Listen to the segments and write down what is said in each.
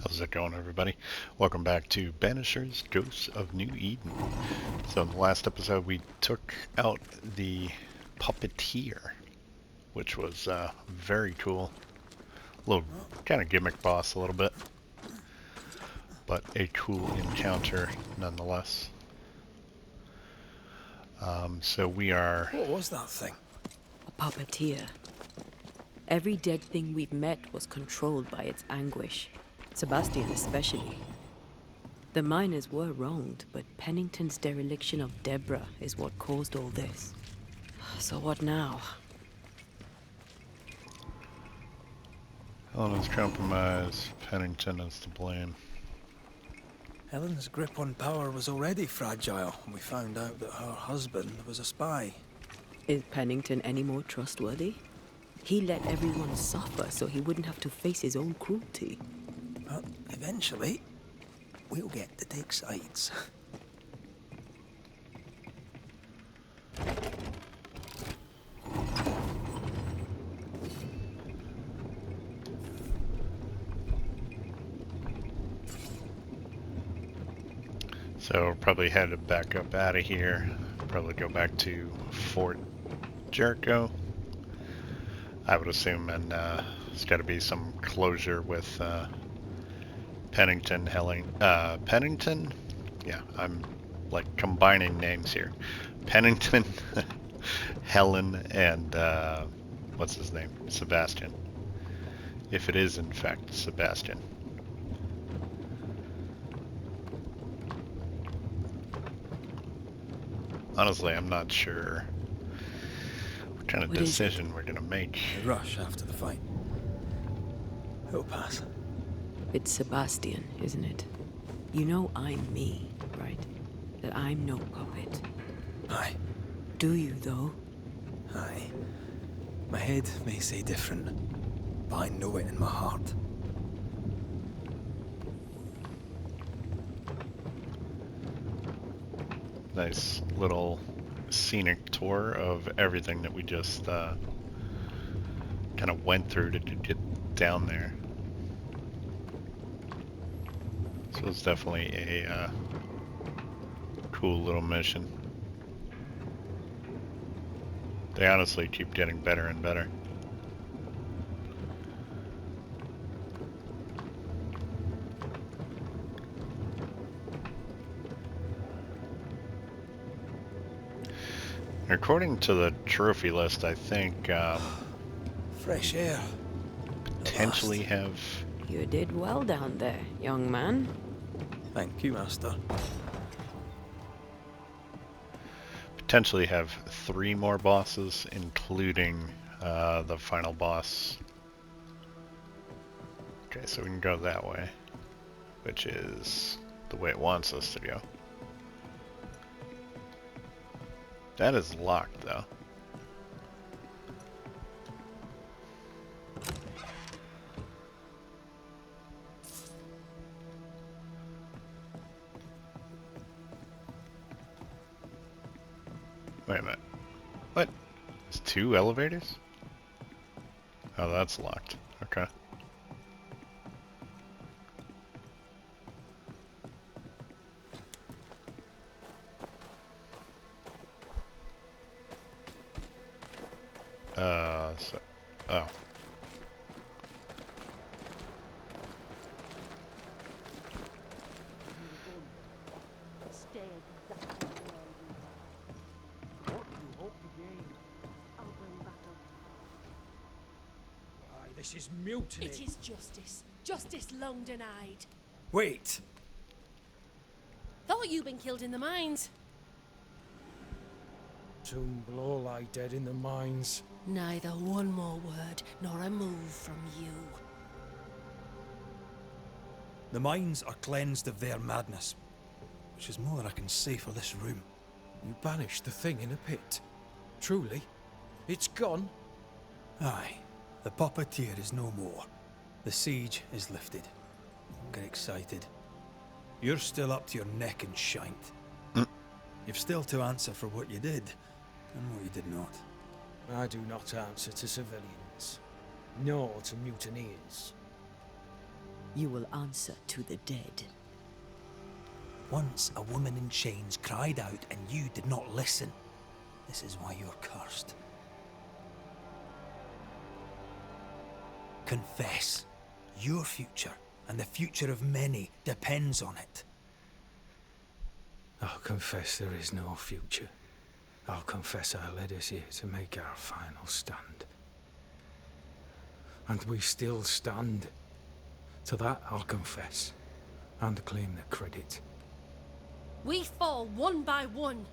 How's it going, everybody? Welcome back to Banishers, Ghosts of New Eden. So in the last episode we took out the puppeteer, which was very cool. A little kind of gimmick boss a little bit, but a cool encounter nonetheless. So we are... What was that thing? A puppeteer. Every dead thing we've met was controlled by its anguish. Sebastian especially. The miners were wronged, but Pennington's dereliction of Deborah is what caused all this. So what now? Helena's compromise. Pennington is to blame. Helen's grip on power was already fragile when we found out that her husband was a spy. Is Pennington any more trustworthy? He let everyone suffer so he wouldn't have to face his own cruelty. But eventually, we'll get to take sides. So we'll probably head back up out of here. Probably go back to Fort Jericho, I would assume, and there's got to be some closure with Pennington, Pennington? Yeah, I'm like combining names here. Pennington, Helen, and what's his name? Sebastian. If it is in fact Sebastian. Honestly, I'm not sure what kind of decision we're gonna make. A rush after the fight. It'll pass. It's Sebastian, isn't it? You know I'm me, right? That I'm no puppet. Aye. Do you, though? Aye. My head may say different, but I know it in my heart. Nice little scenic tour of everything that we just kind of went through to get down there. So it's definitely a cool little mission. They honestly keep getting better and better. According to the trophy list, I think Fresh air. potentially have... You did well down there, young man. Thank you, Master. Potentially have 3 more bosses, including the final boss. Okay, so we can go that way, which is the way it wants us to go. That is locked, though. Wait a minute. What? There's 2 elevators? Oh, that's locked. Okay. Oh. This is mutiny. It is justice. Justice long denied. Wait! Thought you'd been killed in the mines. Tomb blow lie dead in the mines. Neither one more word nor a move from you. The mines are cleansed of their madness, which is more than I can say for this room. You banished the thing in a pit. Truly? It's gone? Aye. The puppeteer is no more. The siege is lifted. Don't get excited. You're still up to your neck in shite. You've still to answer for what you did, and what you did not. I do not answer to civilians, nor to mutineers. You will answer to the dead. Once a woman in chains cried out and you did not listen. This is why you're cursed. Confess. Your future and the future of many depends on it. I'll confess there is no future. I'll confess I led us here to make our final stand. And we still stand. To that I'll confess, and claim the credit. We fall one by one.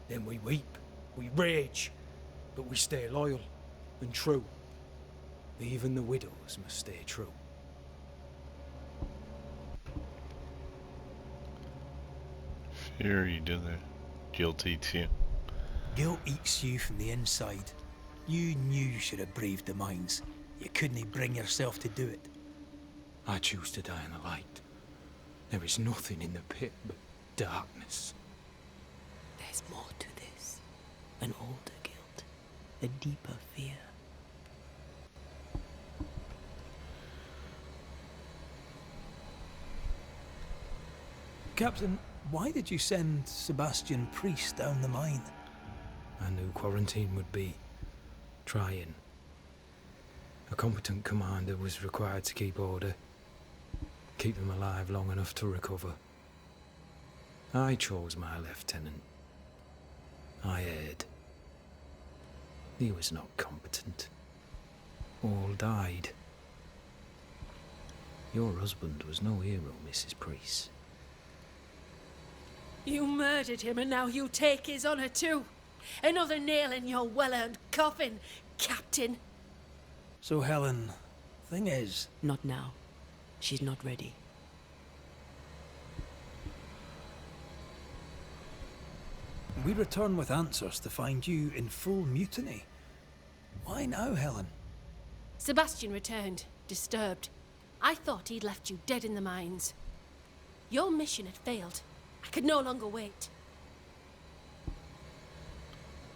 Then we weep, we rage, but we stay loyal and true. Even the widows must stay true. Fury did the guilty too. Guilt eats you from the inside. You knew you should have braved the mines. You couldn't bring yourself to do it. I choose to die in the light. There is nothing in the pit but darkness. There's more to this. An older guilt. A deeper fear. Captain, why did you send Sebastian Priest down the mine? I knew quarantine would be trying. A competent commander was required to keep order. Keep them alive long enough to recover. I chose my lieutenant. I erred. He was not competent. All died. Your husband was no hero, Mrs. Priest. You murdered him and now you take his honor too. Another nail in your well-earned coffin, Captain. So Helen, thing is... Not now. She's not ready. We return with answers to find you in full mutiny. Why now, Helen? Sebastian returned, disturbed. I thought he'd left you dead in the mines. Your mission had failed. I could no longer wait.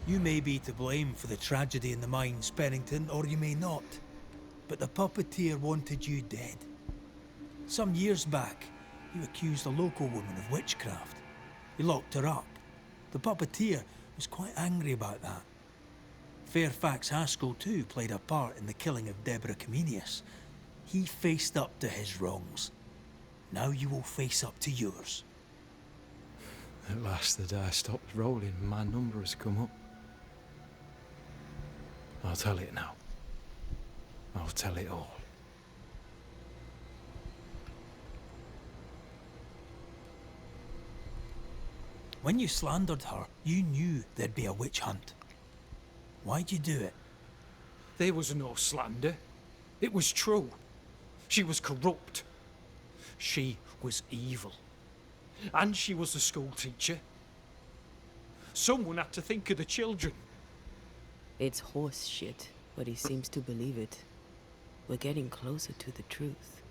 You may be to blame for the tragedy in the mines, Pennington, or you may not. But the puppeteer wanted you dead. Some years back, you accused a local woman of witchcraft. You locked her up. The puppeteer was quite angry about that. Fairfax Haskell too played a part in the killing of Deborah Comenius. He faced up to his wrongs. Now you will face up to yours. At last the die stopped rolling and my number has come up. I'll tell it now. I'll tell it all. When you slandered her, you knew there'd be a witch hunt. Why'd you do it? There was no slander. It was true. She was corrupt. She was evil. And she was the school teacher. Someone had to think of the children. It's horse shit, but he seems to believe it. We're getting closer to the truth.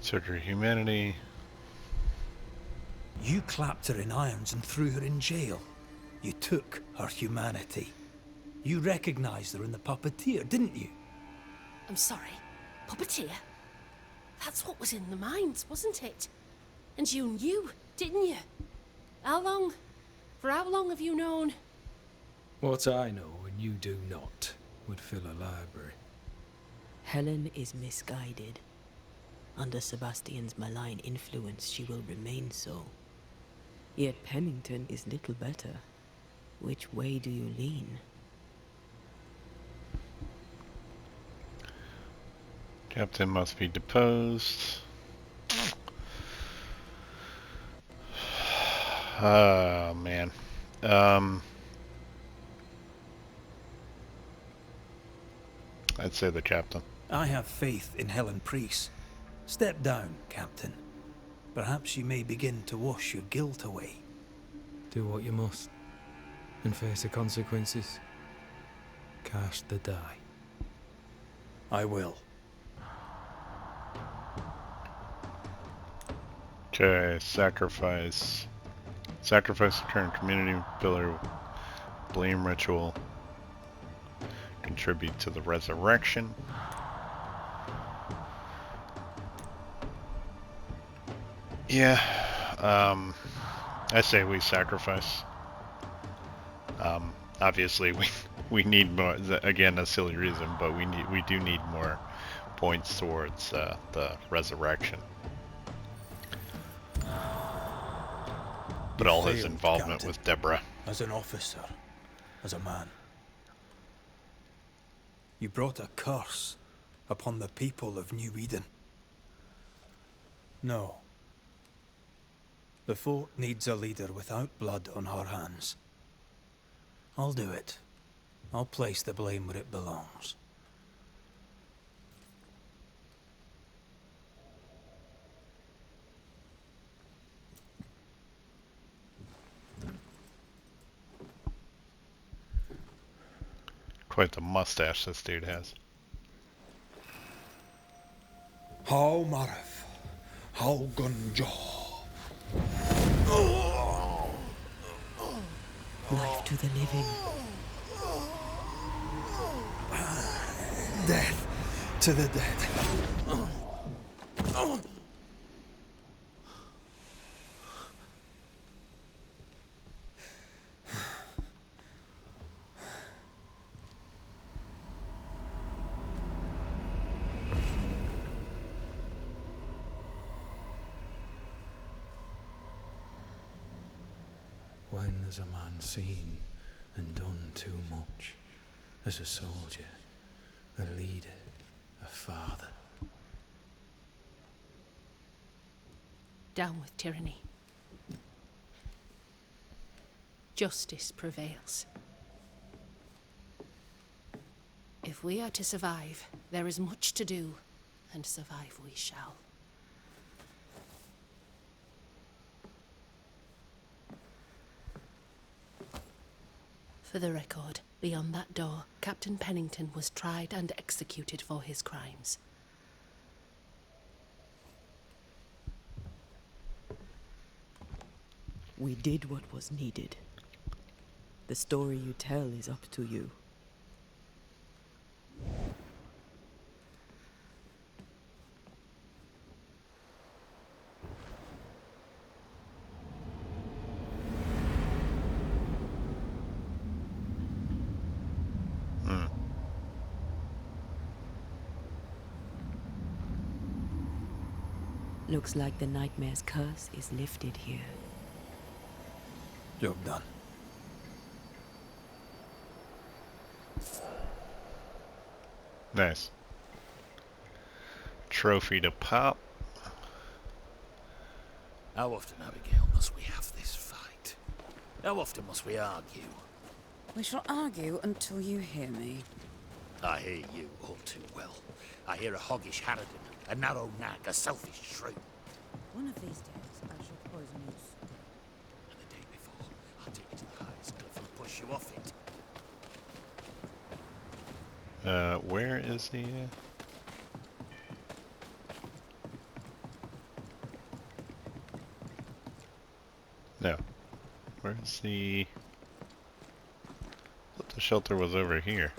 Took her humanity. You clapped her in irons and threw her in jail. You took her humanity. You recognized her in the puppeteer, didn't you? I'm sorry. Puppeteer? That's what was in the mines, wasn't it? And you knew, didn't you? For how long have you known? What I know and you do not would fill a library. Helen is misguided. Under Sebastian's malign influence, she will remain so. Yet Pennington is little better. Which way do you lean? Captain must be deposed. Oh, man. I'd say the captain. I have faith in Helen Priest. Step down, Captain. Perhaps you may begin to wash your guilt away. Do what you must, and face the consequences. Cast the die. I will. Okay, sacrifice. Sacrifice the current community pillar. Blame ritual. Contribute to the resurrection. Yeah, I say we sacrifice. Obviously, we need more. Again, a silly reason, but we do need more points towards the resurrection. But You all his failed, involvement Captain, with Deborah. as an officer, as a man. You brought a curse upon the people of New Eden. No. The fort needs a leader without blood on her hands. I'll do it. I'll place the blame where it belongs. Quite the mustache this dude has. How Marif, how Gunjaw. Life to the living. Death to the dead. When has a man seen and done too much? As a soldier, a leader, a father. Down with tyranny. Justice prevails. If we are to survive, there is much to do, and survive we shall. For the record, beyond that door, Captain Pennington was tried and executed for his crimes. We did what was needed. The story you tell is up to you. Looks like the nightmare's curse is lifted here. Job done. Nice. Trophy to pop. How often, Abigail, must we have this fight? How often must we argue? We shall argue until you hear me. I hear you all too well. I hear a hoggish harridan, a narrow nag, a selfish shrew. One of these days, I shall poison you. And the day before, I'll take you to the highest cliff and push you off it. Where is the... No. Where's the... I thought the shelter was over here.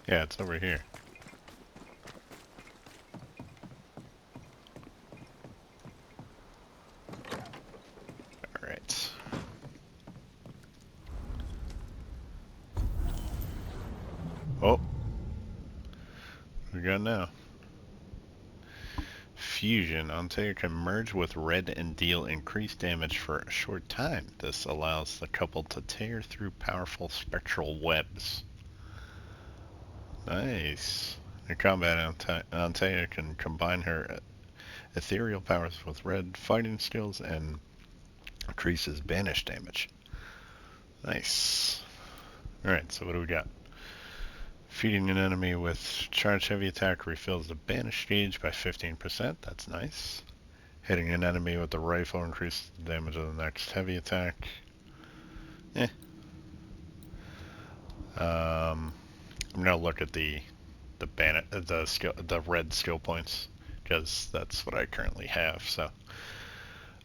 Yeah, it's over here. Alright. Oh. What we got now? Fusion. Antea can merge with Red and deal increased damage for a short time. This allows the couple to tear through powerful spectral webs. Nice. In combat, Antea can combine her ethereal powers with Red fighting skills and increases banish damage. Nice. Alright, so what do we got? Feeding an enemy with charged heavy attack refills the banish gauge by 15%. That's nice. Hitting an enemy with the rifle increases the damage of the next heavy attack. I'm gonna look at the red skill points because that's what I currently have. So,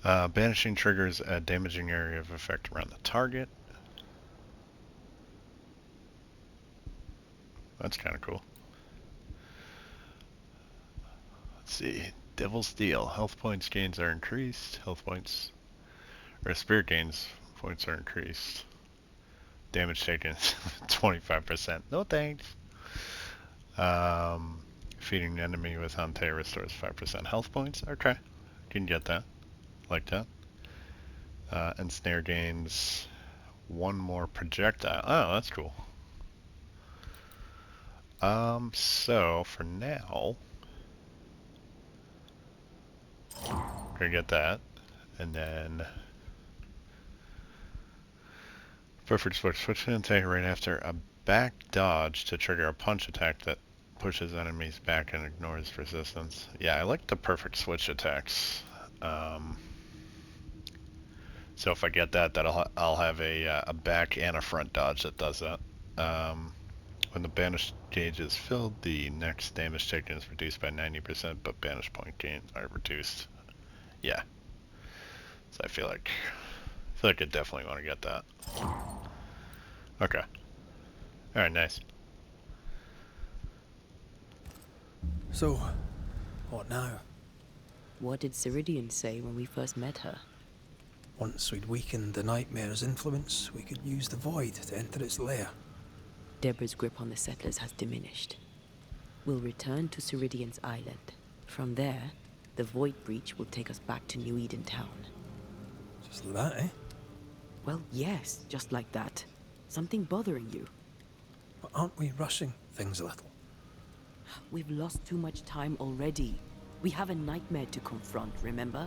banishing triggers a damaging area of effect around the target. That's kind of cool. Let's see. Devil's Deal. Health points gains are increased. Health points, or spirit gains points are increased. Damage taken 25%. No thanks. Feeding the enemy with Antea restores 5% health points. Okay. Can get that. Like that. Ensnare gains one more projectile. Oh, that's cool. So for now, gonna get that, and then perfect switch. Switch to Antea right after a back dodge to trigger a punch attack that pushes enemies back and ignores resistance. Yeah, I like the perfect switch attacks. So if I get that, I'll have a back and a front dodge that does that. When the banish gauge is filled, the next damage taken is reduced by 90%, but banish point gains are reduced. Yeah. So I feel like I definitely want to get that. Okay. All right, nice. So, what now? What did Ceridian say when we first met her? Once we'd weakened the nightmare's influence, we could use the void to enter its lair. Deborah's grip on the settlers has diminished. We'll return to Ceridian's island. From there, the void breach will take us back to New Eden town. Just like that, eh? Well, yes, just like that. Something bothering you. But aren't we rushing things a little? We've lost too much time already. We have a nightmare to confront, remember?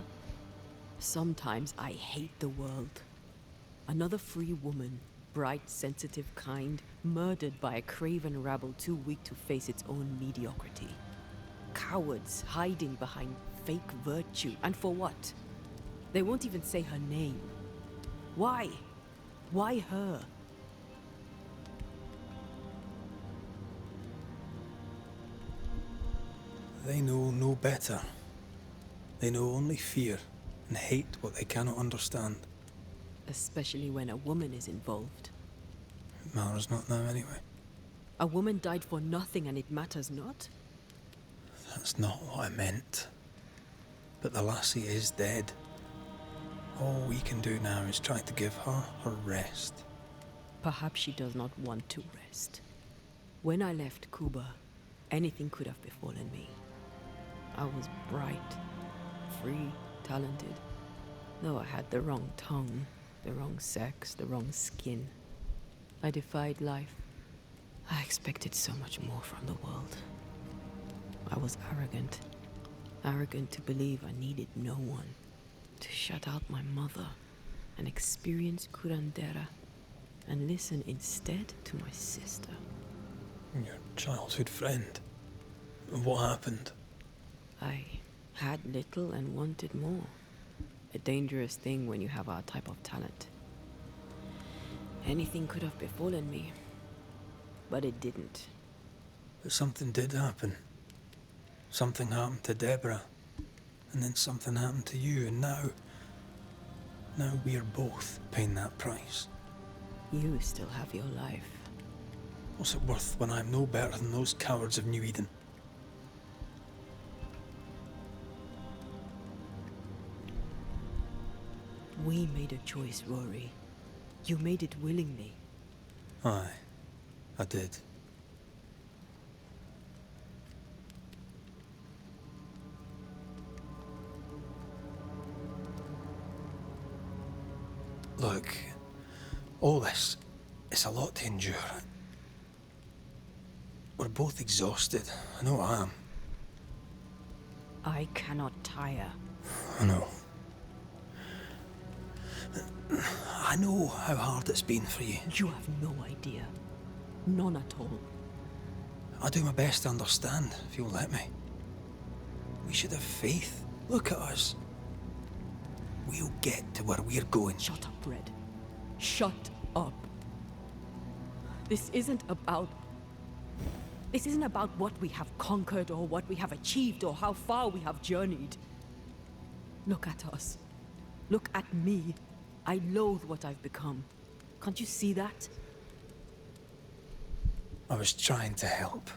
Sometimes I hate the world. Another free woman, bright, sensitive, kind, murdered by a craven rabble too weak to face its own mediocrity. Cowards hiding behind fake virtue. And for what? They won't even say her name. Why? Why her? They know no better. They know only fear and hate what they cannot understand. Especially when a woman is involved. It matters not now anyway. A woman died for nothing and it matters not? That's not what I meant. But the lassie is dead. All we can do now is try to give her her rest. Perhaps she does not want to rest. When I left Cuba, anything could have befallen me. I was bright, free, talented. Though I had the wrong tongue, the wrong sex, the wrong skin. I defied life. I expected so much more from the world. I was arrogant. Arrogant to believe I needed no one. To shut out my mother and experience curandera. And listen instead to my sister. Your childhood friend. What happened? I had little and wanted more. A dangerous thing when you have our type of talent. Anything could have befallen me, but it didn't. But something did happen. Something happened to Deborah, and then something happened to you, and now we're both paying that price. You still have your life. What's it worth when I'm no better than those cowards of New Eden? We made a choice, Rory. You made it willingly. Aye, I did. Look, all this, it's a lot to endure. We're both exhausted. I know I am. I cannot tire. I know. I know how hard it's been for you. You have no idea. None at all. I'll do my best to understand, if you'll let me. We should have faith. Look at us. We'll get to where we're going. Shut up, Red. Shut up. This isn't about what we have conquered or what we have achieved or how far we have journeyed. Look at us. Look at me. I loathe what I've become. Can't you see that? I was trying to help.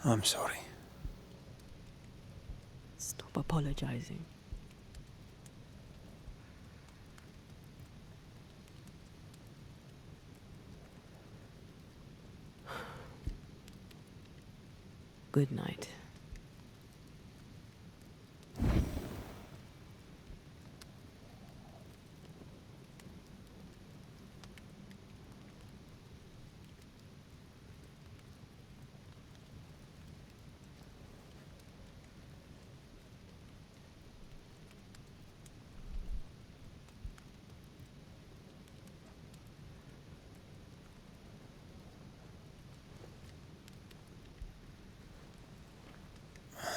I'm sorry. Stop apologizing. Good night.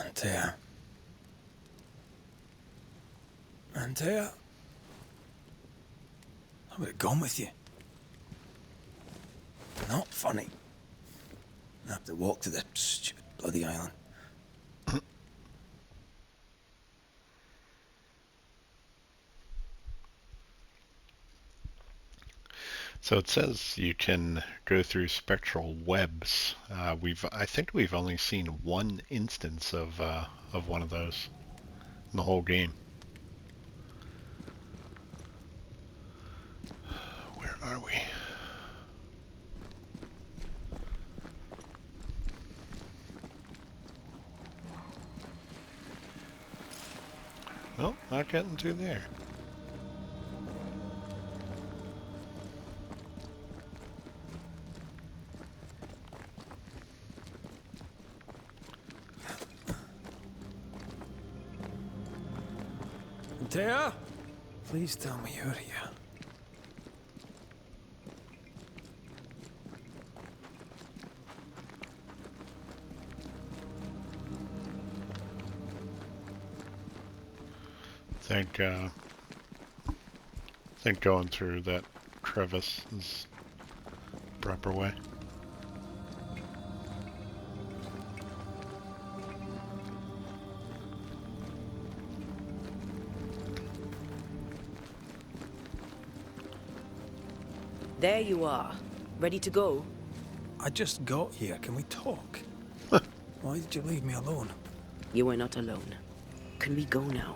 Antea. Antea? I would have gone with you. Not funny. I have to walk to the stupid bloody island. So it says you can go through spectral webs. I think we've only seen one instance of one of those in the whole game. Where are we? Well, not getting to there. Antea? Please tell me you're here. I think going through that crevice is the proper way. There you are. Ready to go? I just got here. Can we talk? Why did you leave me alone? You were not alone. Can we go now?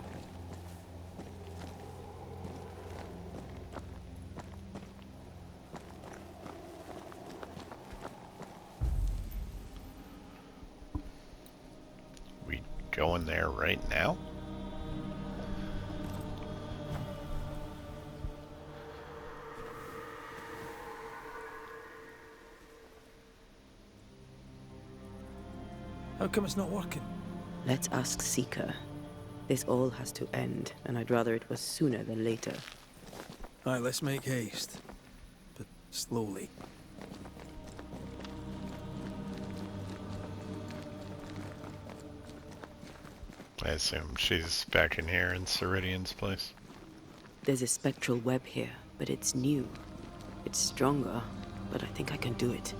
We going there right now? How come it's not working? Let's ask Seeker. This all has to end, and I'd rather it was sooner than later. Right, let's make haste. But slowly. I assume she's back in here in Ceridian's place. There's a spectral web here, but it's new. It's stronger, but I think I can do it.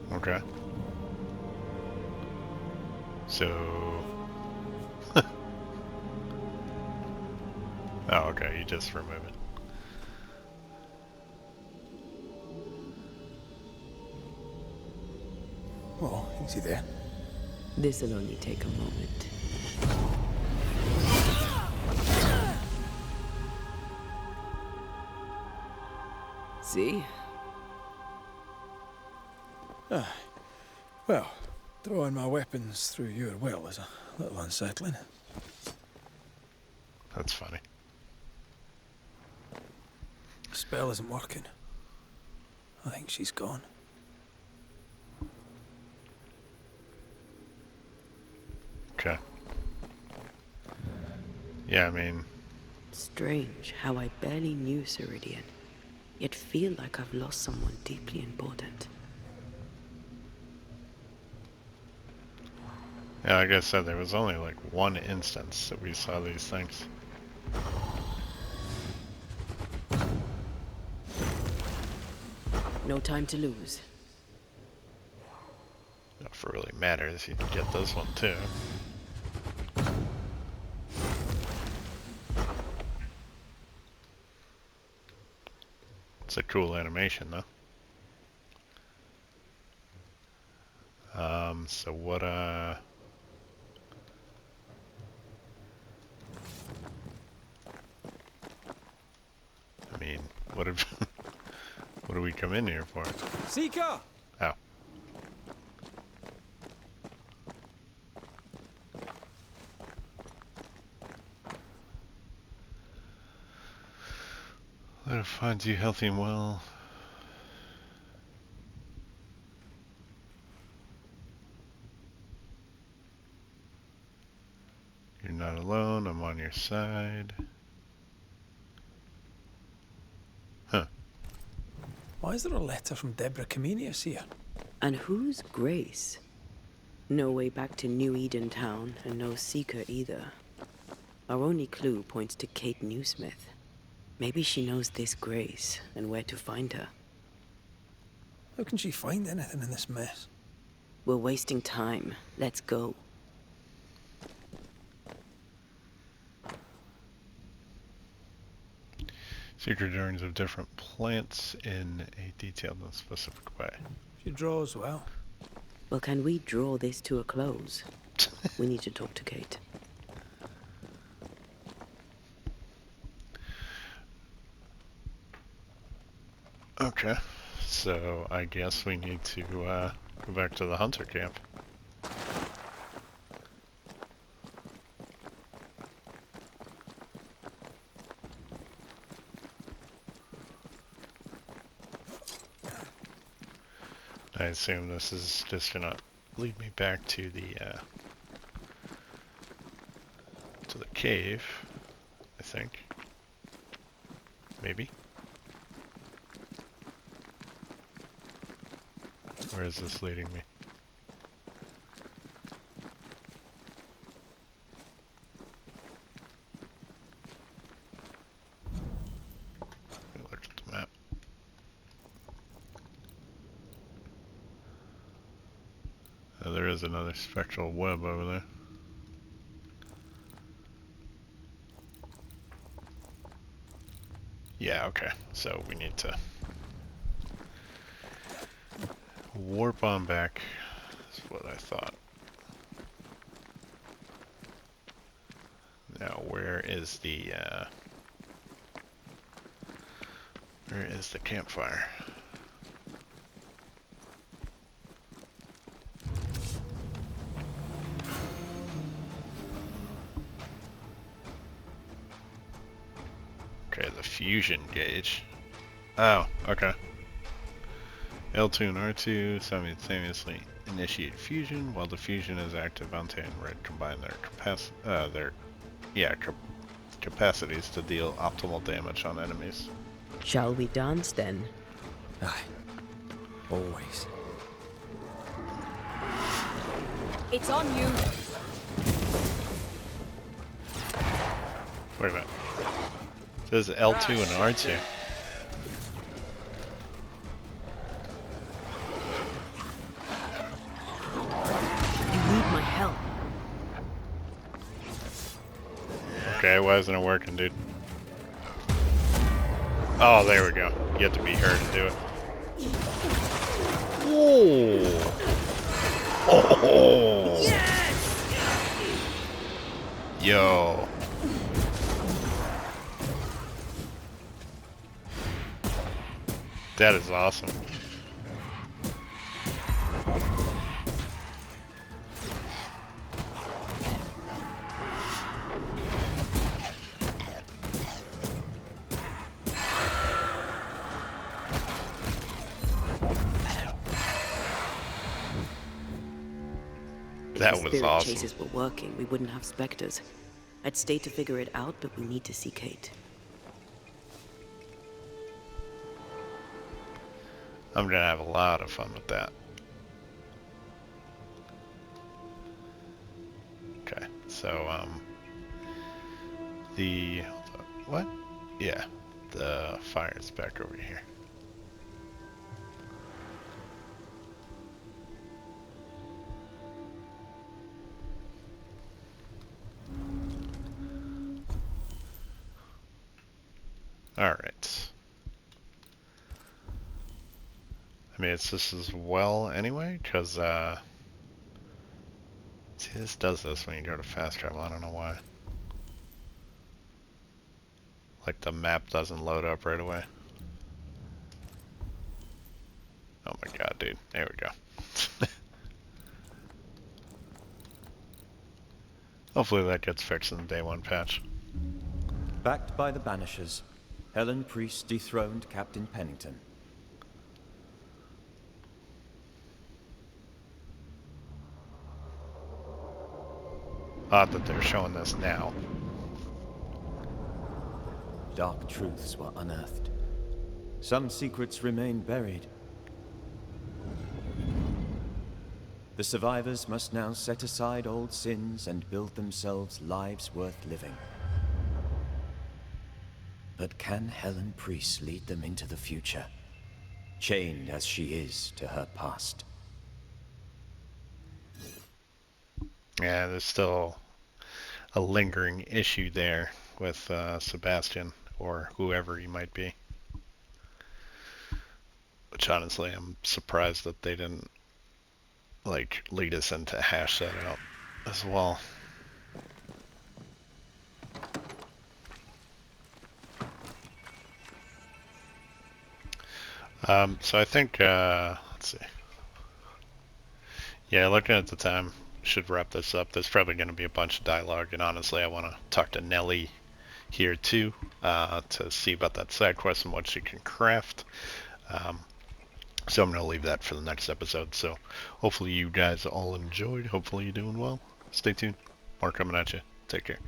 Okay. So... oh, okay, you just remove it. Oh, easy there. This'll only take a moment. See? Well, throwing my weapons through your will is a little unsettling. That's funny. Spell isn't working. I think she's gone. Okay. Yeah, I mean... Strange how I barely knew Ceridian, yet feel like I've lost someone deeply important. Yeah, like I said, there was only like one instance that we saw these things. No time to lose. If it really matters, you can get this one too. It's a cool animation though. So what, I mean, what have, what do we come in here for? Seeker! Oh. Let it find you healthy and well. You're not alone, I'm on your side. Huh. Why is there a letter from Deborah Comenius here? And who's Grace? No way back to New Eden Town, and no seeker either. Our only clue points to Kate Newsmith. Maybe she knows this Grace, and where to find her. How can she find anything in this mess? We're wasting time. Let's go. Secret drawings of different plants in a detailed and specific way. She draws well. Well, can we draw this to a close? We need to talk to Kate. Okay, so I guess we need to go back to the hunter camp. I assume this is just gonna lead me back to the cave, I think. Maybe. Where is this leading me? Let me look at the map. Oh, there is another spectral web over there. Yeah, okay. So we need to warp on back. That's what I thought. Now, where is the campfire? Okay, the fusion gauge. Oh, okay. L2 and R2 simultaneously initiate fusion. While the fusion is active, Antea and Red combine their capacities to deal optimal damage on enemies. Shall we dance then? Aye. Always. It's on you. Wait a minute. It says L2 and R2. You need my help. Okay, why isn't it working, dude? Oh, there we go. You have to be her to do it. Oh! Oh! Yes! Yo. That is awesome. That was Spirit awesome. chases were working, we wouldn't have specters. I'd stay to figure it out, but we need to see Kate. I'm gonna have a lot of fun with that. Okay, so what? Yeah, the fire's back over here. Alright. I mean, it's this as well anyway, because, see, this does this when you go to fast travel. I don't know why. Like, the map doesn't load up right away. Oh my god, dude. There we go. Hopefully that gets fixed in the day one patch. Backed by the Banishers, Helen Priest dethroned Captain Pennington. Odd that they're showing this now. Dark truths were unearthed. Some secrets remain buried. The survivors must now set aside old sins and build themselves lives worth living. But can Helen Priest lead them into the future, chained as she is to her past? Yeah, there's still a lingering issue there with Sebastian, or whoever he might be. Which honestly, I'm surprised that they didn't, like, lead us in to hash that out as well. So I think, let's see. Yeah, looking at the time, should wrap this up. There's probably going to be a bunch of dialogue, and honestly, I want to talk to Nellie here too, to see about that side quest and what she can craft. So I'm going to leave that for the next episode. So hopefully you guys all enjoyed. Hopefully you're doing well. Stay tuned. More coming at you. Take care.